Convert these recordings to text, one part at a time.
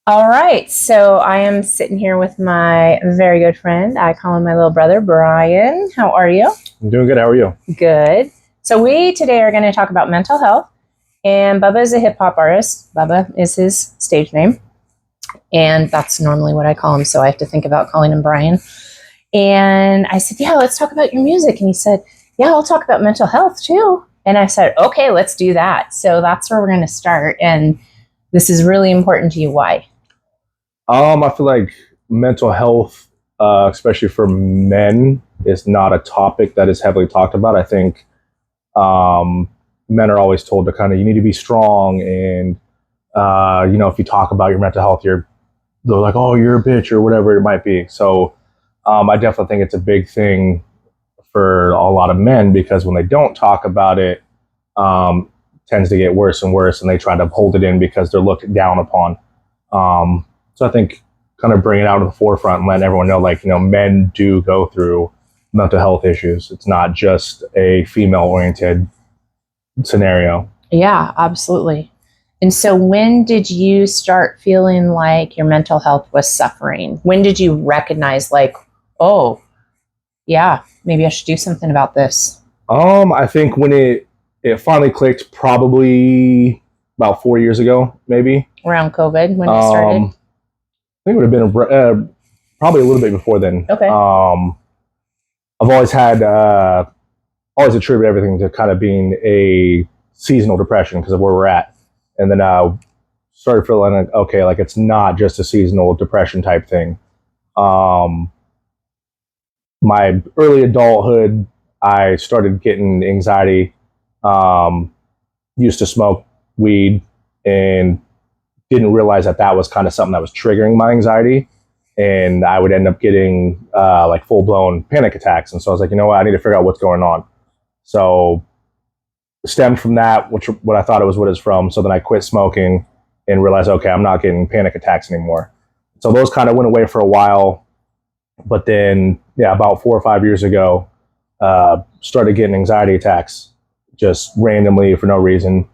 All right, so I am sitting here with my very good friend. I call him my little brother, Brian. How are you? I'm doing good. How are you? Good. So we today are going to talk about mental health. And Bubba is a hip hop artist. Bubba is his stage name. And that's normally what I call him. So I have to think about calling him Brian. And I said, yeah, let's talk about your music. And he said, yeah, I'll talk about mental health too. And I said, okay, let's do that. So that's where we're going to start. And this is really important to you. Why? I feel like mental health, especially for men, is not a topic that is heavily talked about. I think um, men are always told to kind of you need to be strong, and if you talk about your mental health, they're like, oh, you're a bitch or whatever it might be. So I definitely think it's a big thing for a lot of men because when they don't talk about it, um, tends to get worse and worse, and they try to hold it in because they're looked down upon. So I think kind of bring it out to the forefront and letting everyone know, like, men do go through mental health issues. It's not just a female oriented scenario. Yeah, absolutely. And so when did you start feeling like your mental health was suffering? When did you recognize like, oh, yeah, maybe I should do something about this? I think when it finally clicked, probably about 4 years ago, maybe. Around COVID when it started? I think it would have been probably a little bit before then. Okay. I've always attributed everything to kind of being a seasonal depression because of where we're at. And then started feeling like, okay, like it's not just a seasonal depression type thing. My early adulthood, I started getting anxiety, used to smoke weed and didn't realize that was kind of something that was triggering my anxiety. And I would end up getting like full blown panic attacks. And so I was like, you know what, I need to figure out what's going on. So stemmed from that, what I thought it was what it's from. So then I quit smoking and realized, okay, I'm not getting panic attacks anymore. So those kind of went away for a while. But then, yeah, about 4 or 5 years ago, started getting anxiety attacks just randomly for no reason.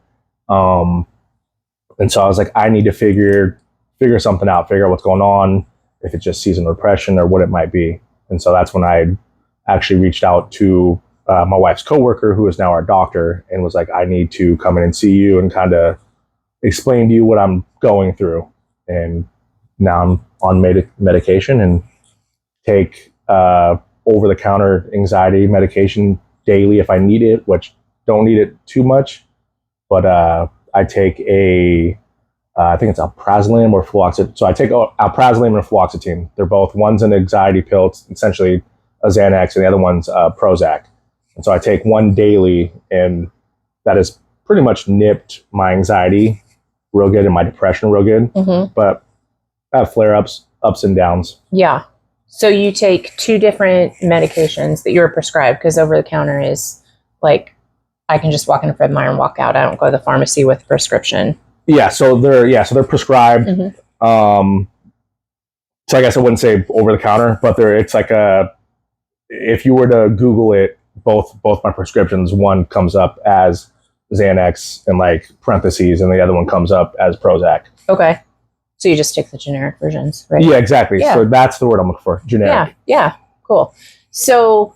And so I was like, I need to figure something out, figure out what's going on, if it's just seasonal depression or what it might be. And so that's when I actually reached out to my wife's coworker, who is now our doctor, and was like, I need to come in and see you and kind of explain to you what I'm going through. And now I'm on medication and take over-the-counter anxiety medication daily if I need it, which don't need it too much. But I take I think it's alprazolam or fluoxetine. So I take alprazolam and fluoxetine. They're both, one's an anxiety pill, it's essentially a Xanax, and the other one's Prozac. And so I take one daily, and that has pretty much nipped my anxiety real good and my depression real good. Mm-hmm. But I have flare-ups, ups and downs. Yeah. So you take two different medications that you're prescribed, because over the counter is like, I can just walk in a Fred Meyer and walk out. I don't go to the pharmacy with a prescription. Yeah, so they're prescribed. Mm-hmm. So I guess I wouldn't say over the counter, but it's like if you were to Google it, both my prescriptions, one comes up as Xanax in like parentheses, and the other one comes up as Prozac. Okay. So you just take the generic versions, right? Yeah, exactly. Yeah. So that's the word I'm looking for, generic. Yeah, cool. So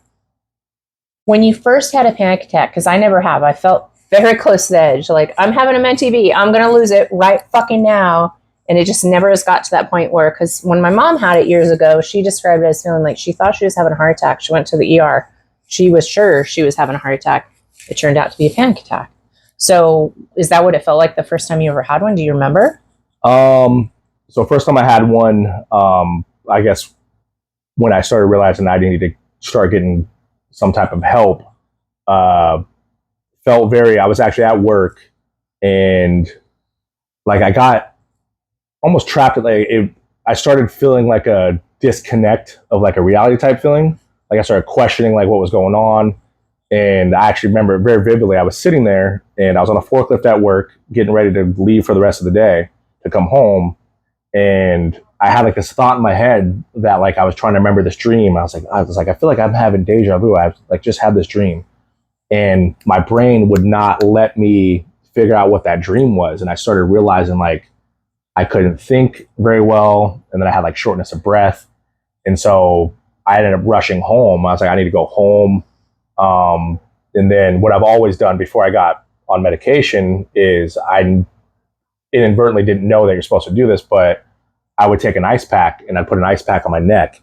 when you first had a panic attack, because I never have, I felt very close to the edge. Like, I'm having a MenTV, I'm going to lose it right fucking now. And it just never has got to that point where, because when my mom had it years ago, she described it as feeling like she thought she was having a heart attack. She went to the ER. She was sure she was having a heart attack. It turned out to be a panic attack. So is that what it felt like the first time you ever had one? Do you remember? So first time I had one, I guess when I started realizing I needed to start getting some type of help, I was actually at work, and like I got almost trapped. I started feeling like a disconnect of like a reality type feeling. Like I started questioning like what was going on. And I actually remember very vividly, I was sitting there and I was on a forklift at work, getting ready to leave for the rest of the day to come home. And I had like this thought in my head that like I was trying to remember this dream. I was like, I feel like I'm having deja vu. I've like just had this dream, and my brain would not let me figure out what that dream was. And I started realizing like I couldn't think very well, and then I had like shortness of breath, and so I ended up rushing home. I was like, I need to go home. And then what I've always done before I got on medication is I inadvertently didn't know that you're supposed to do this, but I would take an ice pack and I'd put an ice pack on my neck.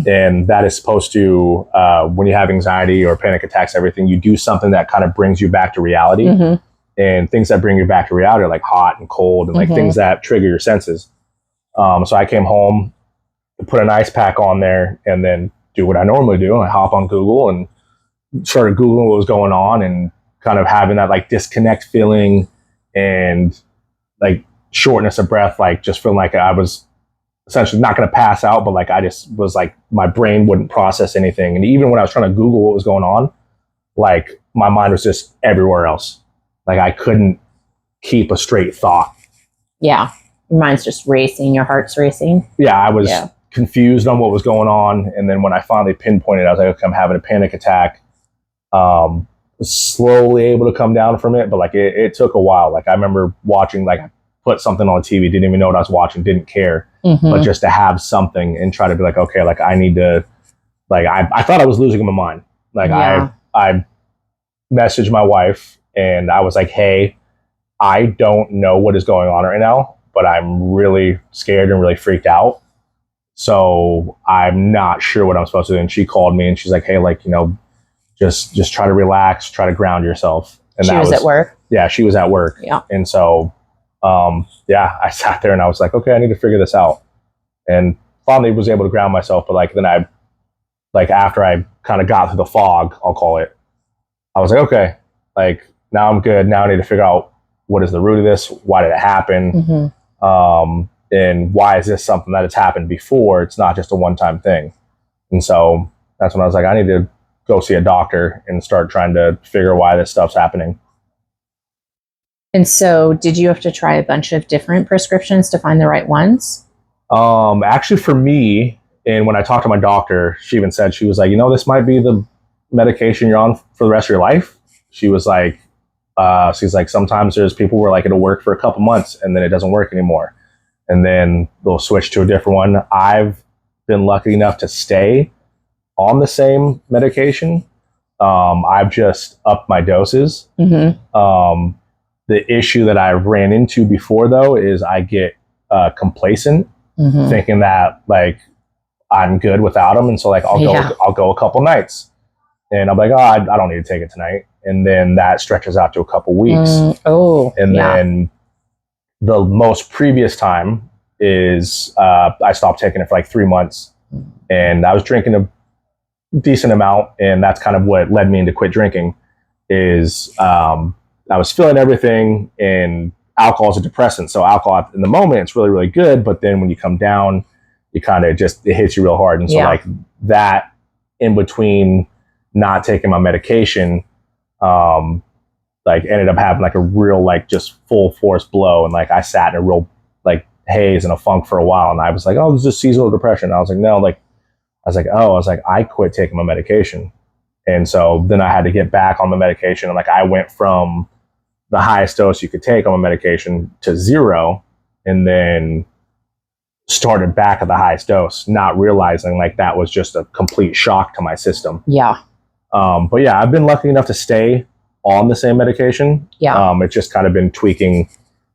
And that is supposed to, when you have anxiety or panic attacks, everything, you do something that kind of brings you back to reality. And things that bring you back to reality are like hot and cold and like things that trigger your senses. So I came home, put an ice pack on there, and then do what I normally do. I hop on Google and started Googling what was going on and kind of having that like disconnect feeling and like shortness of breath, like just feeling like I was essentially not going to pass out, but like I just was like, my brain wouldn't process anything. And even when I was trying to Google what was going on, like my mind was just everywhere else. Like I couldn't keep a straight thought. Yeah. Your mind's just racing. Your heart's racing. Yeah. I was confused on what was going on. And then when I finally pinpointed, I was like, okay, I'm having a panic attack. Slowly able to come down from it, but like it took a while. Like I remember watching, like I put something on TV, didn't even know what I was watching, didn't care, but just to have something and try to be like, okay, like I need to, like I thought I was losing my mind. Like I messaged my wife and I was like, hey, I don't know what is going on right now, but I'm really scared and really freaked out. So I'm not sure what I'm supposed to do. And she called me and she's like, hey, like, you know, just try to relax, try to ground yourself. And she was at work. Yeah, she was at work. Yeah. And so, I sat there and I was like, okay, I need to figure this out. And finally was able to ground myself. But like, then after I kind of got through the fog, I'll call it, I was like, okay, like now I'm good. Now I need to figure out what is the root of this? Why did it happen? And why is this something that has happened before? It's not just a one-time thing. And so that's when I was like, I need to go see a doctor and start trying to figure why this stuff's happening. And so did you have to try a bunch of different prescriptions to find the right ones? Actually for me, and when I talked to my doctor, she even said, she was like, you know, this might be the medication you're on for the rest of your life. She was like, she's like, sometimes there's people where like it'll work for a couple months and then it doesn't work anymore. And then they'll switch to a different one. I've been lucky enough to stay on the same medication. I've just upped my doses. The issue that I ran into before though is I get complacent, thinking that like I'm good without them, and so like I'll go a couple nights, and I'm like, oh, I don't need to take it tonight, and then that stretches out to a couple weeks. Then the most previous time is I stopped taking it for like 3 months, and I was drinking a decent amount, and that's kind of what led me into quit drinking. Is I was feeling everything, and alcohol is a depressant. So alcohol in the moment, it's really, really good. But then when you come down, you kind of just, it hits you real hard. And so like that in between not taking my medication, like ended up having like a real, like just full force blow. And like, I sat in a real like haze and a funk for a while. And I was like, oh, this is seasonal depression. And I was like, no, like, I quit taking my medication. And so then I had to get back on the medication. And like, I went from the highest dose you could take on my medication to 0, and then started back at the highest dose, not realizing like that was just a complete shock to my system. But yeah, I've been lucky enough to stay on the same medication. It's just kind of been tweaking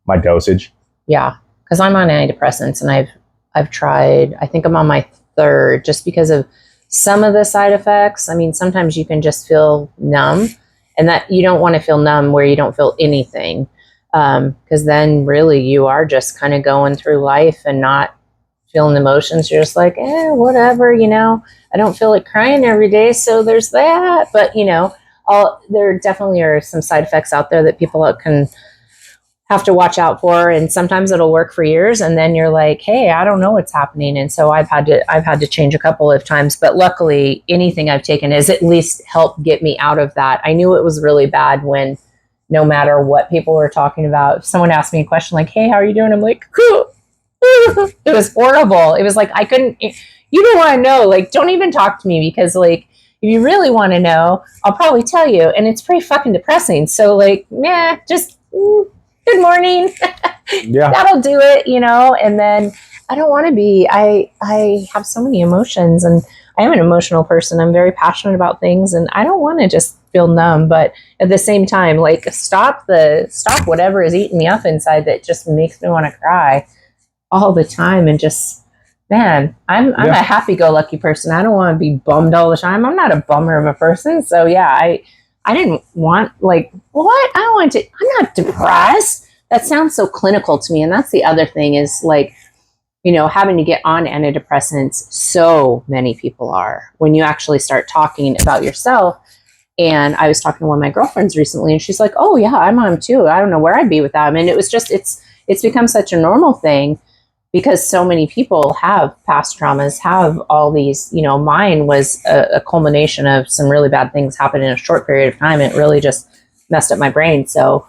my dosage. Because I'm on antidepressants, and I've tried, I think I'm on my 3rd, just because of some of the side effects. I mean, sometimes you can just feel numb, and that you don't want to feel numb where you don't feel anything. Because then really you are just kind of going through life and not feeling emotions. You're just like, whatever, you know, I don't feel like crying every day. So there's that. But, you know, there definitely are some side effects out there that people can have to watch out for, and sometimes it'll work for years, and then you're like, hey, I don't know what's happening. And so I've had to change a couple of times, but luckily anything I've taken has at least helped get me out of that. I knew it was really bad when, no matter what people were talking about, if someone asked me a question like, hey, how are you doing? I'm like, it was horrible. It was like, I couldn't, you don't want to know, like, don't even talk to me, because like, if you really want to know, I'll probably tell you, and it's pretty fucking depressing. So like, just good morning. Yeah. That'll do it, and then I don't want to be, I have so many emotions, and I am an emotional person. I'm very passionate about things, and I don't want to just feel numb, but at the same time, like stop whatever is eating me up inside that just makes me want to cry all the time. And just, man, I'm a happy-go-lucky person. I don't want to be bummed all the time. I'm not a bummer of a person. So yeah, I didn't want, like, what? I don't want to, I'm not depressed. That sounds so clinical to me. And that's the other thing is, like, having to get on antidepressants, so many people are. When you actually start talking about yourself, and I was talking to one of my girlfriends recently, and she's like, "Oh yeah, I'm on them too. I don't know where I'd be without them." And it was just, it's become such a normal thing because so many people have past traumas, have all these. Mine was a culmination of some really bad things happened in a short period of time, and it really just messed up my brain. So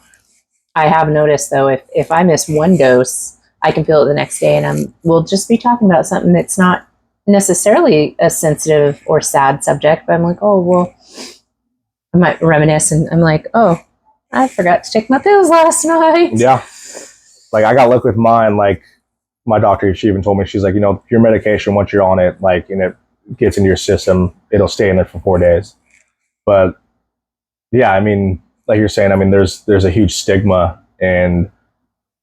I have noticed, though, if I miss one dose, I can feel it the next day, and we'll just be talking about something that's not necessarily a sensitive or sad subject, but I'm like, oh, well, I might reminisce, and I'm like, oh, I forgot to take my pills last night. Yeah. Like, I got lucky with mine. Like, my doctor, she even told me, she's like, your medication, once you're on it, like, and it gets into your system, it'll stay in there for 4 days. But yeah, I mean, like you're saying, I mean, there's a huge stigma, and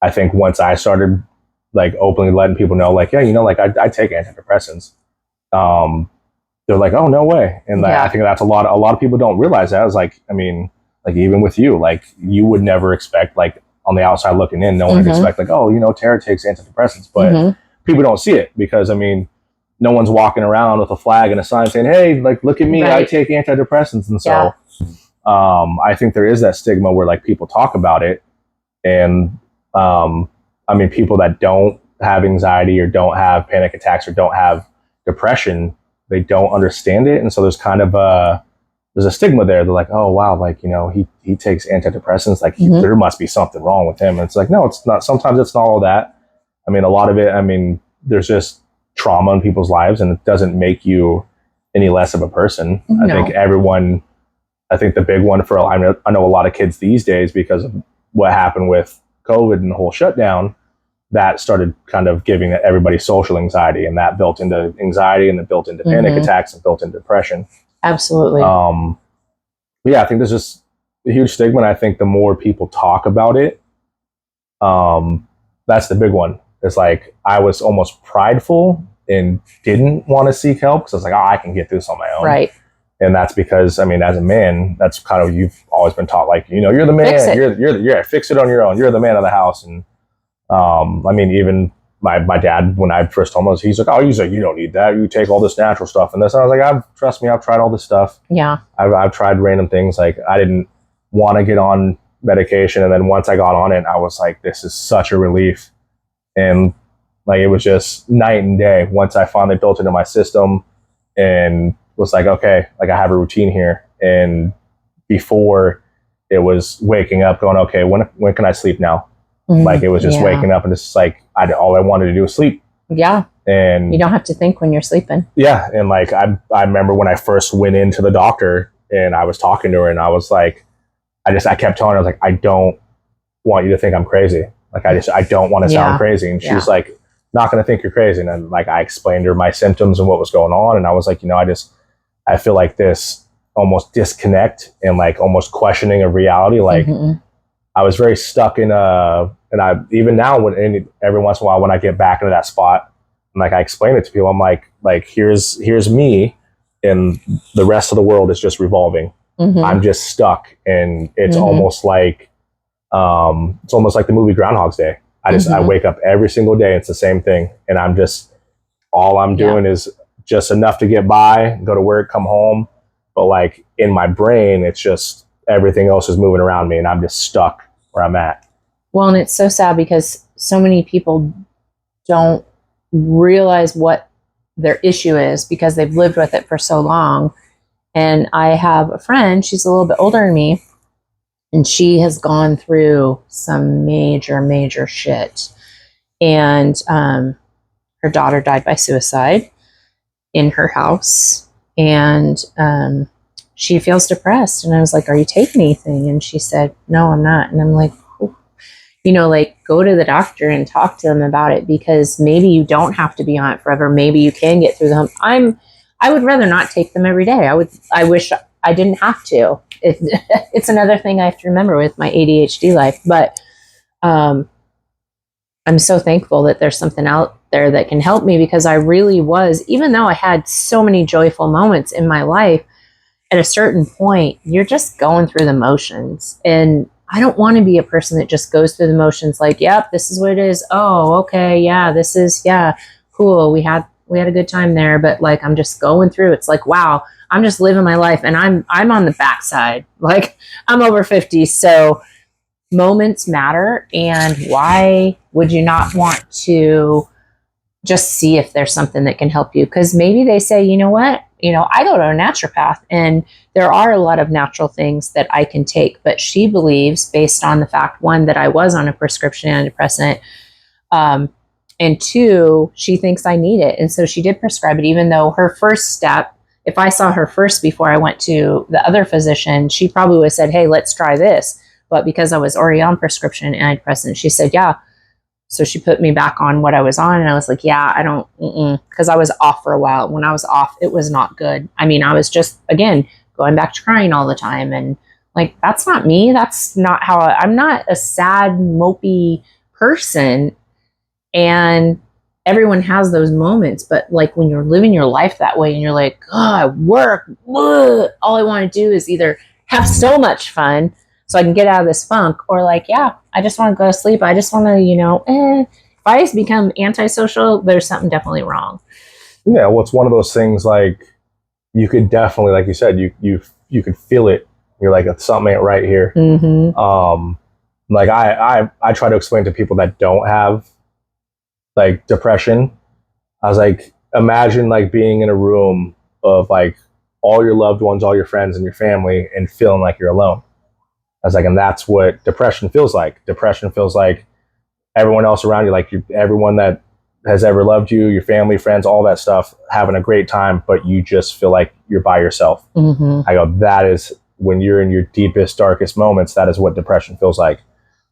I think once I started like openly letting people know, like, yeah, like I take antidepressants, they're like, oh, no way. And I think that's a lot of people don't realize that. I was like, I mean, like, even with you, like, you would never expect, like, on the outside looking in, no one would expect, like, oh, Tara takes antidepressants, but people don't see it because, I mean, no one's walking around with a flag and a sign saying, hey, like, look at me, I take antidepressants. And so I think there is that stigma where, like, people talk about it. And I mean, people that don't have anxiety or don't have panic attacks or don't have depression, they don't understand it. And so there's kind of there's a stigma there. They're like, oh, wow, like, he takes antidepressants. Like, there must be something wrong with him. And it's like, no, it's not. Sometimes it's not all that. I mean, a lot of it, I mean, there's just trauma in people's lives, and it doesn't make you any less of a person. No. I think the big one I know a lot of kids these days, because of what happened with COVID and the whole shutdown, that started kind of giving everybody social anxiety, and that built into anxiety, and it built into panic attacks, and built into depression. Absolutely. Yeah, I think there's just a huge stigma, and I think the more people talk about it, that's the big one. It's like, I was almost prideful and didn't want to seek help because I was like, oh, I can get through this on my own. Right. And that's because, I mean, as a man, that's kind of, you've always been taught, like, you're the man, you're fix it on your own. You're the man of the house. And, I mean, even my dad, when I first told him, he's like, oh, you don't need that. You take all this natural stuff and this. And I was like, trust me, I've tried all this stuff. Yeah. I've tried random things. Like, I didn't want to get on medication. And then once I got on it, I was like, this is such a relief. And like, it was just night and day once I finally built it into my system and was like, okay, like, I have a routine here. And before, it was waking up going, okay, when can I sleep now? Like, it was just waking up, and it's just like, all I wanted to do was sleep. Yeah. And you don't have to think when you're sleeping. Yeah. And like, I remember when I first went into the doctor and I was talking to her, and I was like, I kept telling her, I was like, I don't want you to think I'm crazy. Like, I don't want to sound crazy. And she was like, not going to think you're crazy. And then, like, I explained to her my symptoms and what was going on. And I was like, I feel like this almost disconnect and like almost questioning of reality. Like, I was very stuck in and I, even now, every once in a while, when I get back into that spot, and like, I explain it to people, I'm like, here's me, and the rest of the world is just revolving. I'm just stuck. And it's almost like, the movie Groundhog's Day. I wake up every single day. It's the same thing. And all I'm doing is just enough to get by, go to work, come home. But like, in my brain, it's just everything else is moving around me, and I'm just stuck where I'm at. Well, and it's so sad because so many people don't realize what their issue is because they've lived with it for so long. And I have a friend, she's a little bit older than me, and she has gone through some major, major shit. And her daughter died by suicide in her house, and she feels depressed. And I was like, are you taking anything? And she said, no, I'm not. And I'm like, like go to the doctor and talk to them about it, because maybe you don't have to be on it forever. Maybe you can get through them. I would rather not take them every day. I wish I didn't have to. It's another thing I have to remember with my ADHD life, but I'm so thankful that there's something out there that can help me, because I really was, even though I had so many joyful moments in my life, at a certain point, you're just going through the motions. And I don't want to be a person that just goes through the motions like, yep, this is what it is. Oh, okay. Yeah, this is, yeah, cool. We had a good time there, but like, I'm just going through. It's like, wow, I'm just living my life, and I'm on the backside. Like, I'm over 50. So moments matter. And why would you not want to just see if there's something that can help you? Because maybe they say, you know what, I go to a naturopath, and there are a lot of natural things that I can take, but she believes, based on the fact, one, that I was on a prescription antidepressant, and two, she thinks I need it. And so she did prescribe it, even though her first step, if I saw her first before I went to the other physician, she probably would have said, hey, let's try this. But because I was already on prescription antidepressant, she said, yeah. So she put me back on what I was on, and I was like, yeah, I don't, because I was off for a while. When I was off, it was not good. I mean, I was just, again, going back to crying all the time. And like, that's not me. That's not how I'm not a sad, mopey person. And everyone has those moments. But like, when you're living your life that way and you're like, God, work, ugh, all I want to do is either have so much fun so I can get out of this funk, or like, yeah, I just want to go to sleep. I just want to, if I just become antisocial, there's something definitely wrong. Yeah, well, it's one of those things, like, you could definitely, like you said, you could feel it. You're like, something ain't right here. Mm-hmm. Like I try to explain to people that don't have like depression. I was like, imagine like being in a room of like all your loved ones, all your friends, and your family, and feeling like you're alone. I was like, and that's what depression feels like. Depression feels like everyone else around you, like everyone that has ever loved you, your family, friends, all that stuff, having a great time, but you just feel like you're by yourself. Mm-hmm. I go, that is when you're in your deepest, darkest moments. That is what depression feels like,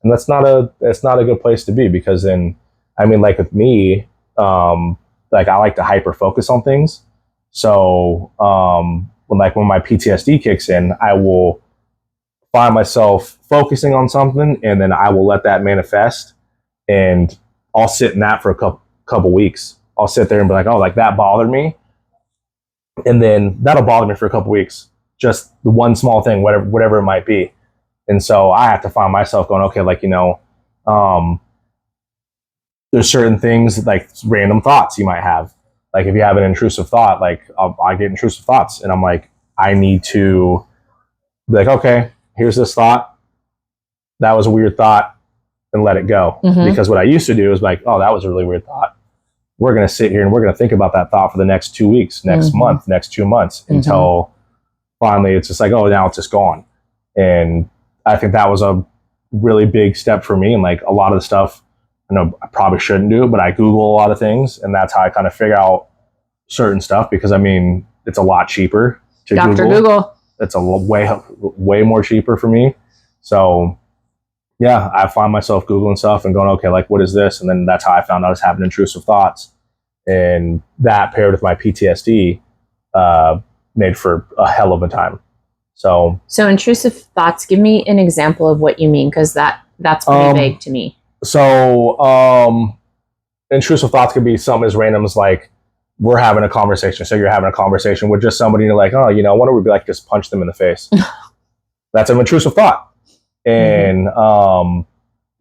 and that's not a good place to be, because then, I mean, like with me, like I like to hyper focus on things. So when my PTSD kicks in, I will find myself focusing on something, and then I will let that manifest, and I'll sit in that for a couple weeks. I'll sit there and be like, oh, like that bothered me, and then that'll bother me for a couple weeks. Just the one small thing, whatever it might be. And so I have to find myself going, okay, like, there's certain things, like random thoughts you might have. Like if you have an intrusive thought, like I get intrusive thoughts, and I'm like, I need to be like, okay, here's this thought. That was a weird thought, and let it go. Mm-hmm. Because what I used to do is like, oh, that was a really weird thought. We're going to sit here and we're going to think about that thought for the next 2 weeks, next Mm-hmm. month, next 2 months, Mm-hmm. until finally it's just like, oh, now it's just gone. And I think that was a really big step for me. And like a lot of the stuff, I know I probably shouldn't do, but I Google a lot of things, and that's how I kind of figure out certain stuff, because I mean, it's a lot cheaper to Dr. Google. It's a way more cheaper for me. So yeah, I find myself Googling stuff and going, okay, like what is this? And then that's how I found out I was having intrusive thoughts. And that paired with my PTSD made for a hell of a time. So intrusive thoughts, give me an example of what you mean, because that's pretty vague to me. So intrusive thoughts could be something as random as like, we're having a conversation. So you're having a conversation with just somebody, and you're like, oh, I wonder would be like, just punch them in the face. That's an intrusive thought. And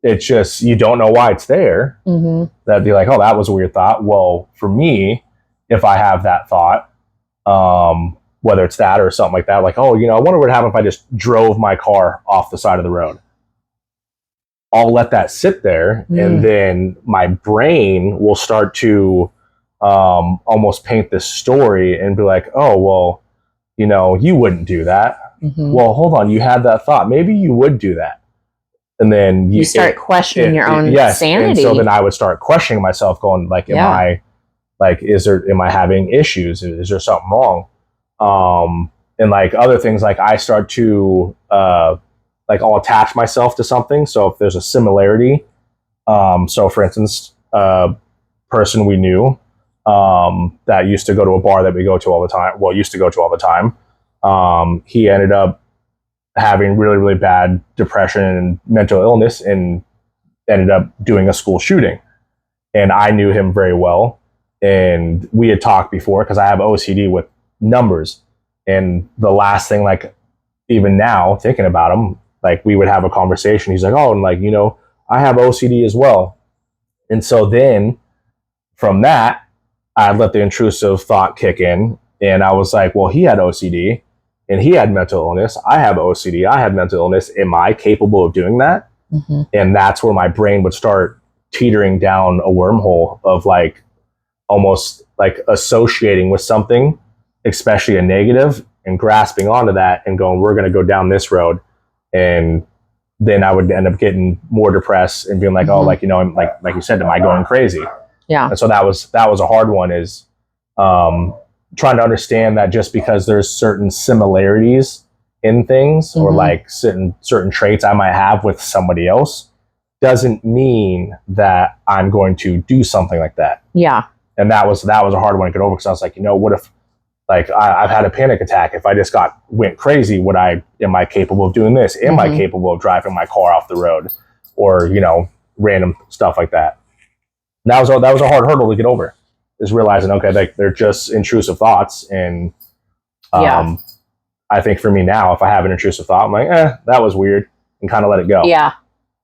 it's just, you don't know why it's there. Mm-hmm. That'd be like, oh, that was a weird thought. Well, for me, if I have that thought, whether it's that or something like that, like, oh, I wonder what would happen if I just drove my car off the side of the road. I'll let that sit there, and then my brain will start to almost paint this story and be like, oh, well, you wouldn't do that. Mm-hmm. Well, hold on, you had that thought. Maybe you would do that. And then you start questioning your own sanity. And so then I would start questioning myself, going like, am I having issues? Is there something wrong? And like other things, like I start to, like like I'll attach myself to something. So if there's a similarity, so for instance, a person we knew that used to go to a bar that we go to all the time. Well, used to go to all the time. He ended up having really, really bad depression and mental illness, and ended up doing a school shooting. And I knew him very well, and we had talked before because I have OCD with numbers. And the last thing, like even now thinking about him, like we would have a conversation. He's like, "Oh, and like, you know, I have OCD as well." And so then from that, I let the intrusive thought kick in, and I was like, well, he had OCD and he had mental illness. I have OCD. I have mental illness. Am I capable of doing that? Mm-hmm. And that's where my brain would start teetering down a wormhole of like almost like associating with something, especially a negative, and grasping onto that and going, we're going to go down this road. And then I would end up getting more depressed and being like, oh, like, you know, I'm like you said, am I going crazy? Yeah. And so that was a hard one, is trying to understand that just because there's certain similarities in things or like certain traits I might have with somebody else doesn't mean that I'm going to do something like that. Yeah. And that was a hard one to get over, because I was like, you know, what if like I've had a panic attack? If I just went crazy, am I capable of doing this? Am I capable of driving my car off the road, or, you know, random stuff like that? And that was a hard hurdle to get over, is realizing, okay, like they're just intrusive thoughts. And I think for me now, if I have an intrusive thought, I'm like, that was weird, and kind of let it go. Yeah.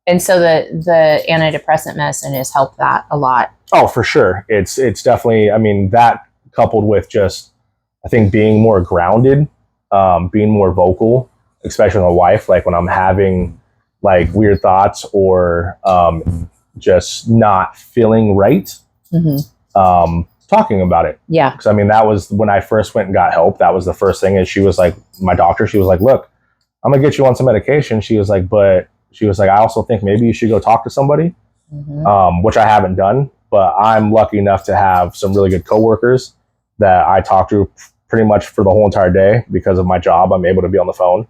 And so the antidepressant medicine has helped that a lot. Oh, for sure. It's definitely, I mean, that coupled with just, I think, being more grounded, being more vocal, especially with my wife, like when I'm having like weird thoughts or just not feeling right, talking about it. Yeah. Because I mean, that was when I first went and got help. That was the first thing. And she was like, my doctor, she was like, look, I'm going to get you on some medication. She was like, I also think maybe you should go talk to somebody, which I haven't done. But I'm lucky enough to have some really good coworkers that I talk to pretty much for the whole entire day. Because of my job, I'm able to be on the phone.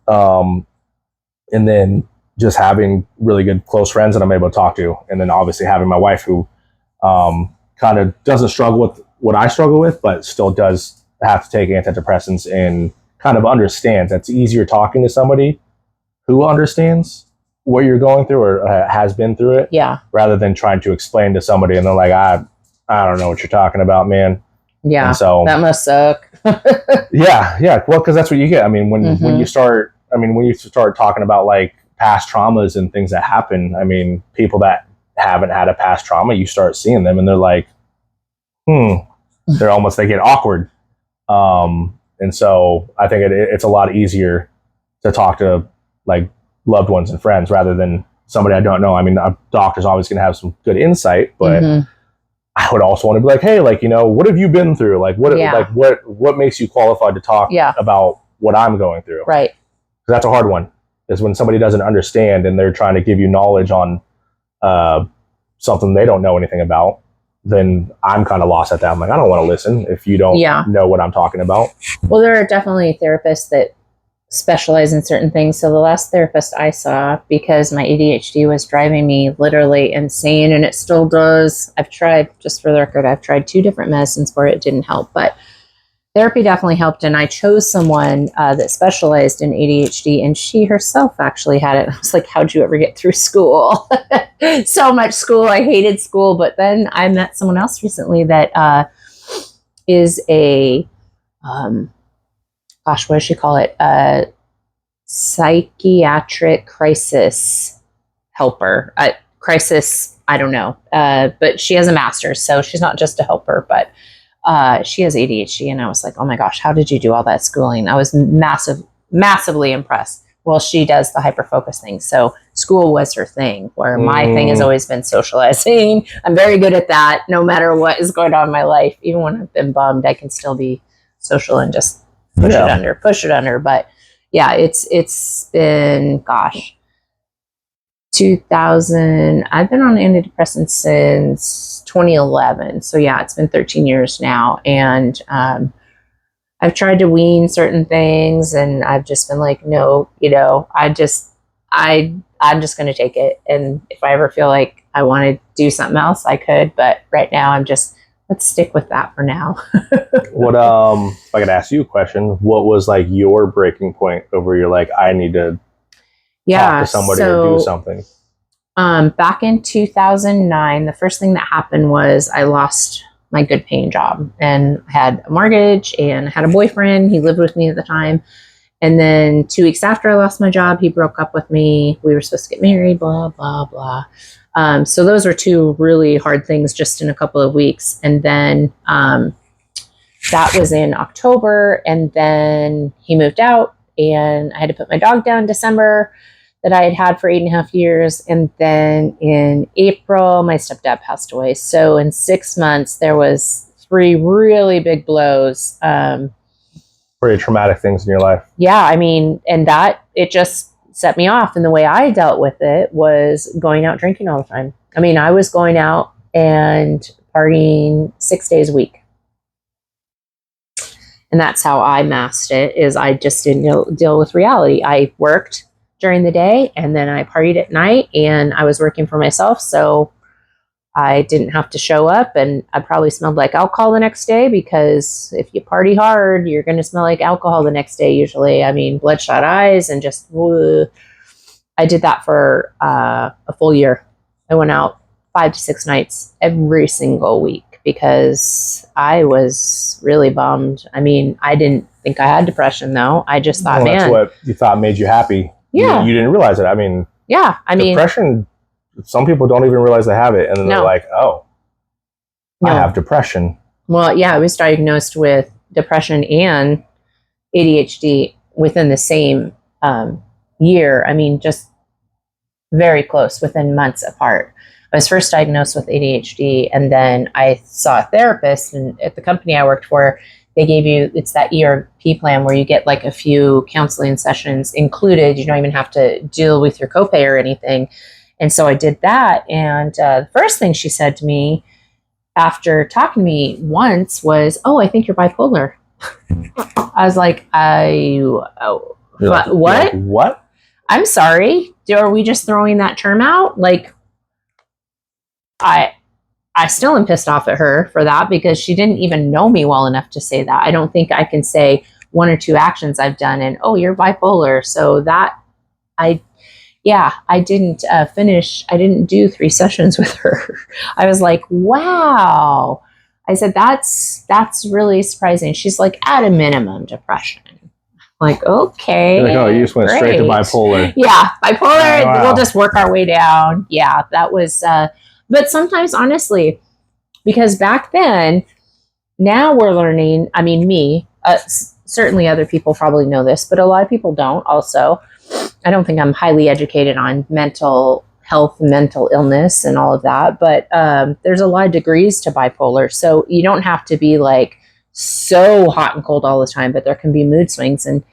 And then just having really good close friends that I'm able to talk to. And then obviously having my wife, who kind of doesn't struggle with what I struggle with, but still does have to take antidepressants and kind of understands. That's easier talking to somebody who understands what you're going through or has been through it, rather than trying to explain to somebody and they're like, I don't know what you're talking about, man. Yeah. And so that must suck. yeah. Well, because that's what you get. I mean, when you start talking about like past traumas and things that happen, I mean, people that haven't had a past trauma, you start seeing them and they're like, they get awkward. And so I think it's a lot easier to talk to like loved ones and friends rather than somebody I don't know. I mean, a doctor's always going to have some good insight, but I would also want to be like, hey, like, you know, what have you been through? Like, what makes you qualified to talk about what I'm going through? Right. 'Cause that's a hard one, is when somebody doesn't understand and they're trying to give you knowledge on something they don't know anything about. Then I'm kind of lost at that. I'm like, I don't want to listen if you don't know what I'm talking about. Well, there are definitely therapists that specialize in certain things. So the last therapist I saw, because my ADHD was driving me literally insane, and it still does. I've tried, just for the record, I've tried 2 different medicines for it. It didn't help, but therapy definitely helped. And I chose someone that specialized in ADHD, and she herself actually had it. I was like, how'd you ever get through school? So much school. I hated school. But then I met someone else recently that is a, what does she call it? Psychiatric crisis helper. Crisis, I don't know. But she has a master's, so she's not just a helper, but she has ADHD. And I was like, oh my gosh, how did you do all that schooling? I was massively impressed. Well, she does the hyper-focus thing. So school was her thing, where my thing has always been socializing. I'm very good at that. No matter what is going on in my life, even when I've been bummed, I can still be social and just push it under. But yeah, it's been, 2000. I've been on antidepressants since 2011. So yeah, it's been 13 years now. And I I've tried to wean certain things, and I've just been like, no, I'm just going to take it. And if I ever feel like I want to do something else, I could. But right now, let's stick with that for now. What, if I could ask you a question, what was like your breaking point over you're like, I need to talk to somebody or do something? Back in 2009, the first thing that happened was I lost my good paying job, and I had a mortgage and I had a boyfriend. He lived with me at the time. And then 2 weeks after I lost my job, he broke up with me. We were supposed to get married, blah, blah, blah. So those were 2 really hard things just in a couple of weeks. And then that was in October. And then he moved out, and I had to put my dog down in December that I had for 8.5 years. And then in April, my stepdad passed away. So in 6 months, there was 3 really big blows. Pretty traumatic things in your life. Yeah, I mean, and that, it just set me off. And the way I dealt with it was going out drinking all the time. I mean, I was going out and partying 6 days a week. And that's how I masked it, is I just didn't deal with reality. I worked during the day, and then I partied at night, and I was working for myself. So I didn't have to show up, and I probably smelled like alcohol the next day, because if you party hard, you're going to smell like alcohol the next day usually. I mean, bloodshot eyes and just, I did that for a full year. I went out 5 to 6 nights every single week because I was really bummed. I mean, I didn't think I had depression though. I just thought, that's what you thought made you happy. Yeah. You didn't realize it. I mean, yeah. I mean, depression, some people don't even realize they have it. And then they're like, oh, I have depression. Well, yeah, I was diagnosed with depression and ADHD within the same year. I mean, just very close, within months apart. I was first diagnosed with ADHD, and then I saw a therapist, and at the company I worked for, they gave you, it's that ERP plan where you get like a few counseling sessions included. You don't even have to deal with your copay or anything. And so I did that. And the first thing she said to me after talking to me once was, "Oh, I think you're bipolar." I was like, what? Like, what? I'm sorry. Are we just throwing that term out? Like, I still am pissed off at her for that, because she didn't even know me well enough to say that. I don't think I can say 1 or 2 actions I've done and, oh, you're bipolar. So that I didn't finish. I didn't do 3 sessions with her. I was like, wow. I said, that's really surprising. She's like, at a minimum, depression. Like, okay. You're like, oh, you just went straight to bipolar. Yeah, bipolar. Oh, wow. We'll just work our way down. Yeah, that was, but sometimes, honestly, because back then, now we're learning, I mean, me, certainly other people probably know this, but a lot of people don't also. I don't think I'm highly educated on mental health, mental illness, and all of that, but there's a lot of degrees to bipolar. So you don't have to be like so hot and cold all the time, but there can be mood swings. And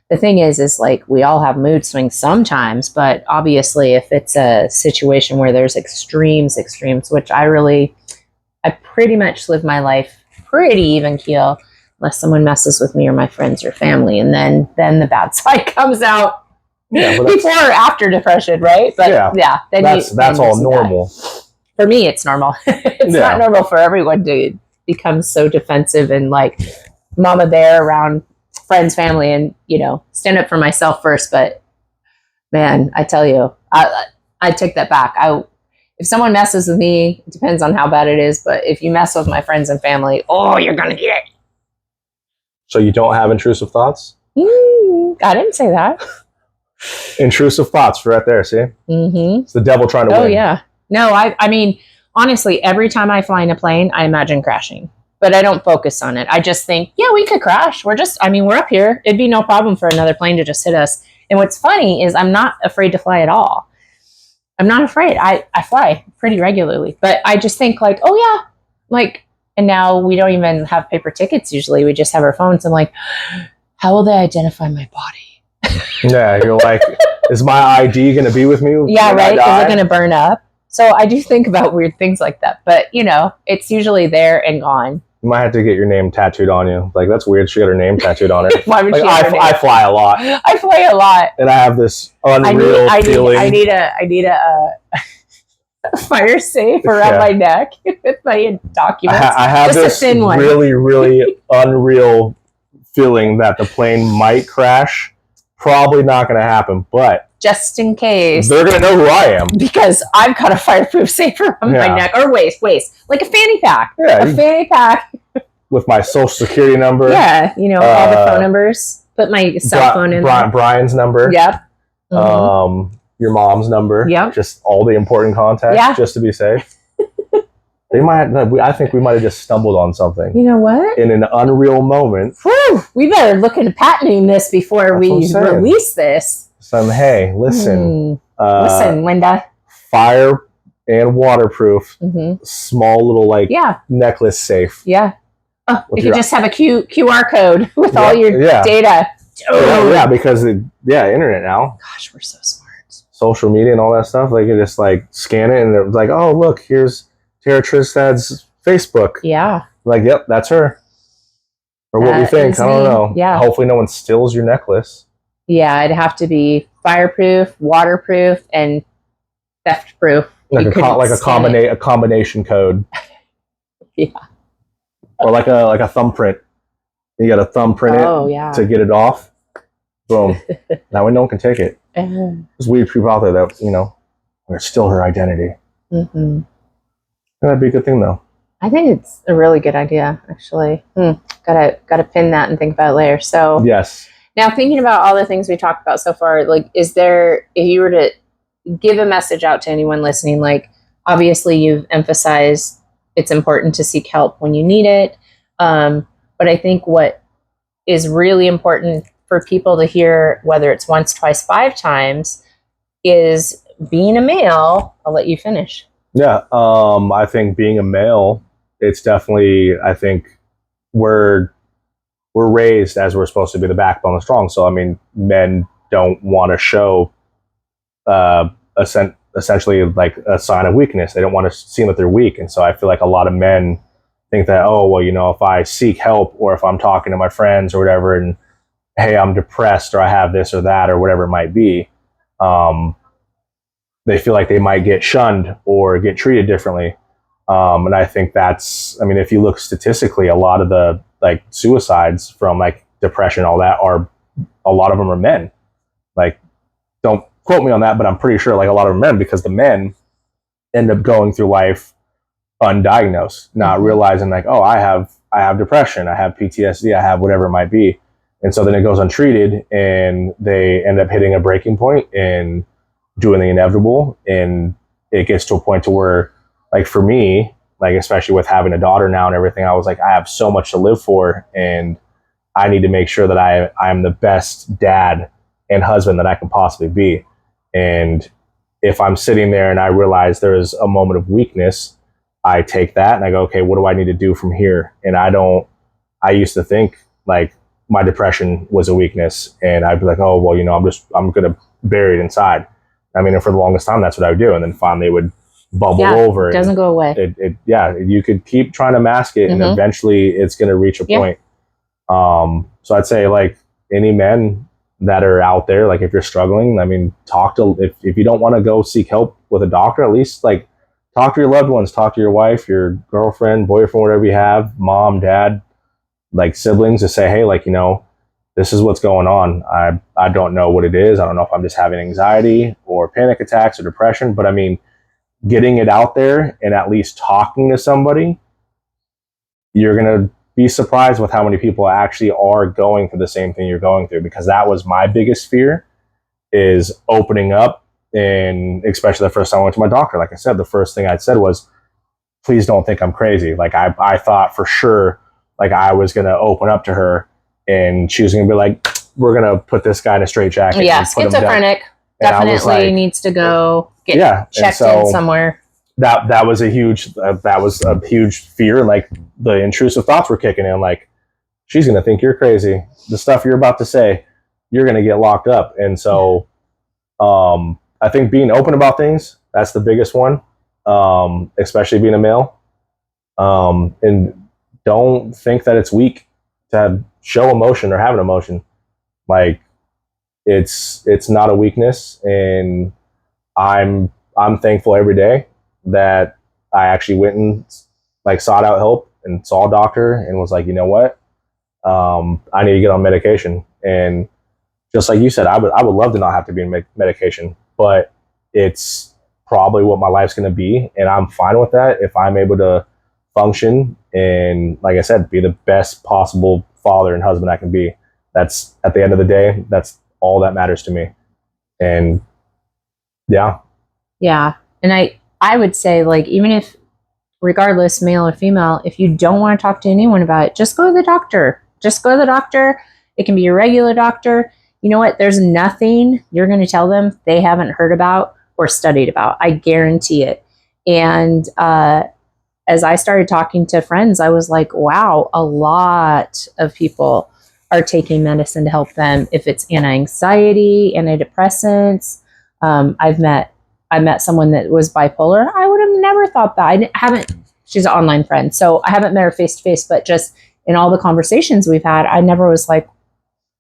the thing is like, we all have mood swings sometimes, but obviously if it's a situation where there's extremes, which I pretty much live my life pretty even keel, unless someone messes with me or my friends or family. And then the bad side comes out. Yeah, before or after depression, right? But yeah, that's all normal. For me, it's normal. It's not normal for everyone to become so defensive and like mama bear around friends, family, and stand up for myself first. But man, I tell you, I take that back. If someone messes with me, it depends on how bad it is. But if you mess with my friends and family, oh, you're gonna get it. So you don't have intrusive thoughts? I didn't say that. Intrusive thoughts right there, see? Mm-hmm. It's the devil trying to win. Oh, yeah. No, I mean, honestly, every time I fly in a plane, I imagine crashing. But I don't focus on it. I just think, yeah, we could crash. We're up here. It'd be no problem for another plane to just hit us. And what's funny is I'm not afraid to fly at all. I'm not afraid. I fly pretty regularly. But I just think like, oh, yeah. Like, and now we don't even have paper tickets usually. We just have our phones. I'm like, how will they identify my body? Yeah, you're like, is my ID going to be with me? Yeah, right. Is it going to burn up? So I do think about weird things like that, but it's usually there and gone. You might have to get your name tattooed on you. Like, that's weird. She got her name tattooed on her. Why would Like, she have her name? I fly a lot, I play a lot. and I have this unreal feeling. I need a fire safe around my neck with my documents. I have Just this a thin one. really, really unreal feeling that the plane might crash. Probably not going to happen, but just in case. They're going to know who I am. Because I've got a fireproof safe around my neck. Or waist. Like a fanny pack. Yeah, a fanny pack. With my social security number. Yeah, you know, all the phone numbers. Put my cell phone in there. Brian's number. Yep. Mm-hmm. Your mom's number. Yep. Just all the important contacts, just to be safe. I think we might have just stumbled on something. You know what? In an unreal moment. Whew, we better look into patenting this before we release this. So, hey, listen. Listen, Linda. Fire and waterproof. Small little necklace safe. Yeah. Oh, you could just have a QR code with all your data. Yeah, because internet now. Gosh, we're so smart. Social media and all that stuff. They can just like scan it and it's like, oh, look, here's Tara Tristad's Facebook. Yeah. Like, yep, that's her. Or what we think. I don't know. Yeah. Hopefully no one steals your necklace. Yeah, it'd have to be fireproof, waterproof, and theft proof. Like a combination code. Yeah. Or like a thumbprint. You got to thumbprint it to get it off. Boom. That way no one can take it. There's weird people out there that, you know, are still her identity. That'd be a good thing, though. I think it's a really good idea, actually. Gotta pin that and think about it later. So yes. Now, thinking about all the things we talked about so far, like, is there, if you were to give a message out to anyone listening, like, obviously you've emphasized it's important to seek help when you need it. But I think what is really important for people to hear, whether it's once, twice, 5 times, is being a male. I'll let you finish. Yeah. I think being a male, it's definitely, I think we're raised as we're supposed to be the backbone of strong. So, I mean, men don't want to show essentially like a sign of weakness. They don't want to seem that they're weak. And so I feel like a lot of men think that, oh, well, you know, if I seek help or if I'm talking to my friends or whatever, and hey, I'm depressed or I have this or that or whatever it might be, they feel like they might get shunned or get treated differently. And I think that's, I mean, if you look statistically, a lot of the like suicides from like depression, all that a lot of them are men. Like, don't quote me on that, but I'm pretty sure like a lot of them are men, because the men end up going through life undiagnosed, not realizing like, oh, I have depression, I have PTSD, I have whatever it might be. And so then it goes untreated and they end up hitting a breaking point and doing the inevitable. And it gets to a point to where, like for me, like especially with having a daughter now and everything, I was like, I have so much to live for, and I need to make sure that I'm the best dad and husband that I can possibly be. And if I'm sitting there and I realize there is a moment of weakness, I take that and I go, okay, what do I need to do from here? And I used to think like my depression was a weakness, and I'd be like, oh, well, you know, I'm going to bury it inside. I mean, for the longest time, that's what I would do. And then finally it would bubble over. It doesn't go away. You could keep trying to mask it, and eventually it's going to reach a point. So I'd say like any men that are out there, like if you're struggling, I mean, if you don't want to go seek help with a doctor, at least like talk to your loved ones, talk to your wife, your girlfriend, boyfriend, whatever you have, mom, dad, like siblings, to say, hey, like, you know, this is what's going on. I don't know what it is. I don't know if I'm just having anxiety or panic attacks or depression, but I mean, getting it out there and at least talking to somebody, you're going to be surprised with how many people actually are going through the same thing you're going through, because that was my biggest fear, is opening up. And especially the first time I went to my doctor, like I said, the first thing I said was, please don't think I'm crazy. Like I thought for sure, like I was going to open up to her and she was going to be like, we're going to put this guy in a straitjacket. Yeah, schizophrenic definitely like, needs to go get checked in somewhere. That was a huge fear. Like the intrusive thoughts were kicking in. Like, she's going to think you're crazy. The stuff you're about to say, you're going to get locked up. And so, I think being open about things, that's the biggest one. Especially being a male. And don't think that it's weak to show emotion or have an emotion. Like it's not a weakness, and I'm thankful every day that I actually went and like sought out help and saw a doctor and was like, you know what, I need to get on medication. And just like you said, I would love to not have to be in medication, but it's probably what my life's going to be, and I'm fine with that if I'm able to function and, like I said, be the best possible father and husband I can be. That's, at the end of the day, that's all that matters to me. And yeah. Yeah. And I would say, like, even if, regardless, male or female, if you don't want to talk to anyone about it, just go to the doctor. Just go to the doctor. It can be your regular doctor. You know what? There's nothing you're going to tell them they haven't heard about or studied about. I guarantee it. And as I started talking to friends, I was like, wow, a lot of people are taking medicine to help them. If it's anti-anxiety, antidepressants, I met someone that was bipolar. I would have never thought that. I haven't. She's an online friend, so I haven't met her face to face. But just in all the conversations we've had, I never was like,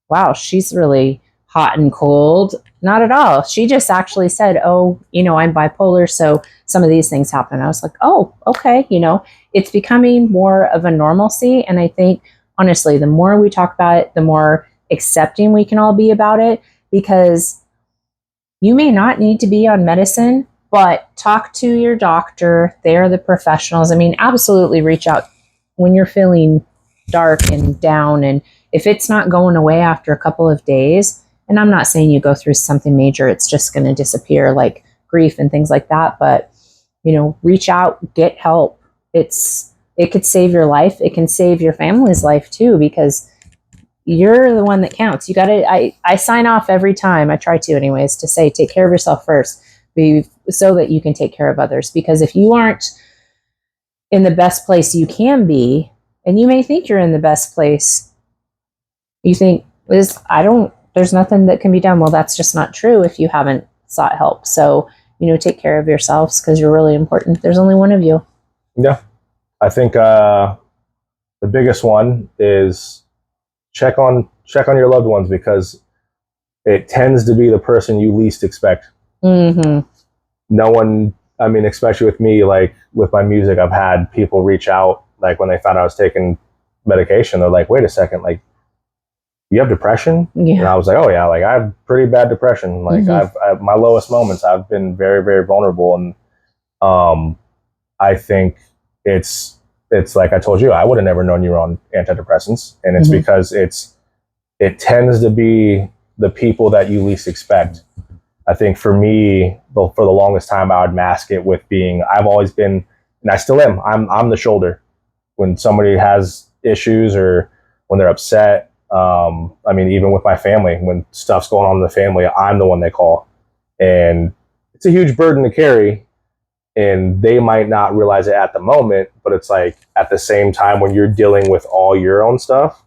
wow, she's really hot and cold. Not at all. She just actually said, oh, I'm bipolar, so some of these things happen. I was like, oh, okay. It's becoming more of a normalcy. And I think, honestly, the more we talk about it, the more accepting we can all be about it, because you may not need to be on medicine, but talk to your doctor. They're the professionals. I mean, absolutely reach out when you're feeling dark and down. And if it's not going away after a couple of days, and I'm not saying you go through something major, it's just going to disappear, like grief and things like that. But, reach out, get help. It could save your life. It can save your family's life too, because you're the one that counts. You got to, I sign off every time, I try to anyways, to say, take care of yourself first, so that you can take care of others. Because if you aren't in the best place you can be, and you may think you're in the best place, you think, there's nothing that can be done. Well, that's just not true if you haven't sought help. So, take care of yourselves, because you're really important. There's only one of you. Yeah. I think the biggest one is check on your loved ones, because it tends to be the person you least expect. Mm-hmm. No one, I mean, especially with me, like with my music, I've had people reach out, like when they found out I was taking medication, they're like, wait a second, like, you have depression? Yeah. And I was like, oh yeah, like I have pretty bad depression. Like I've my lowest moments, I've been very, very vulnerable. And I think it's like I told you, I would have never known you were on antidepressants. And it's because it tends to be the people that you least expect. I think for me, for the longest time, I would mask it with being, I've always been, and I still am, I'm the shoulder. When somebody has issues or when they're upset, I mean, even with my family, when stuff's going on in the family, I'm the one they call. And it's a huge burden to carry, and they might not realize it at the moment, but it's like at the same time, when you're dealing with all your own stuff,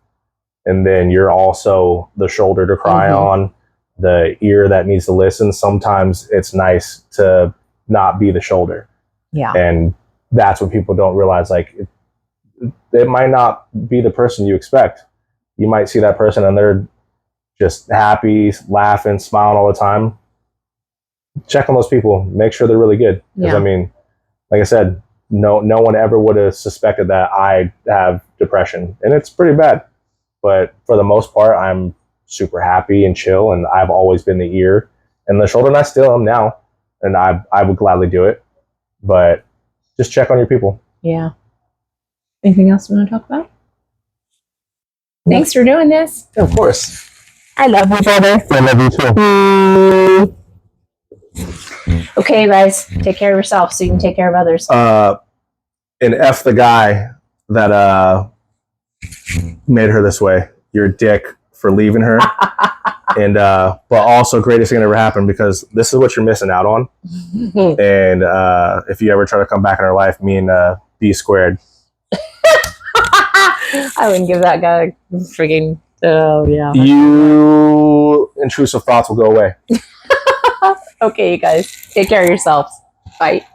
and then you're also the shoulder to cry on, the ear that needs to listen, sometimes it's nice to not be the shoulder. Yeah. And that's what people don't realize. Like, it might not be the person you expect. You might see that person and they're just happy, laughing, smiling all the time. Check on those people. Make sure they're really good. Because I mean, like I said, no one ever would have suspected that I have depression, and it's pretty bad. But for the most part, I'm super happy and chill, and I've always been the ear and the shoulder, and I still am now. And I would gladly do it. But just check on your people. Yeah. Anything else you want to talk about? Thanks for doing this. Yeah, of course. I love you, brother. I love you too. Okay, guys, take care of yourself so you can take care of others. And F the guy that made her this way. You're a dick for leaving her. And but also greatest thing that ever happened, because this is what you're missing out on. And if you ever try to come back in her life, me and B squared. I wouldn't give that guy freaking. Oh yeah. You intrusive thoughts will go away. Okay, you guys, take care of yourselves. Bye.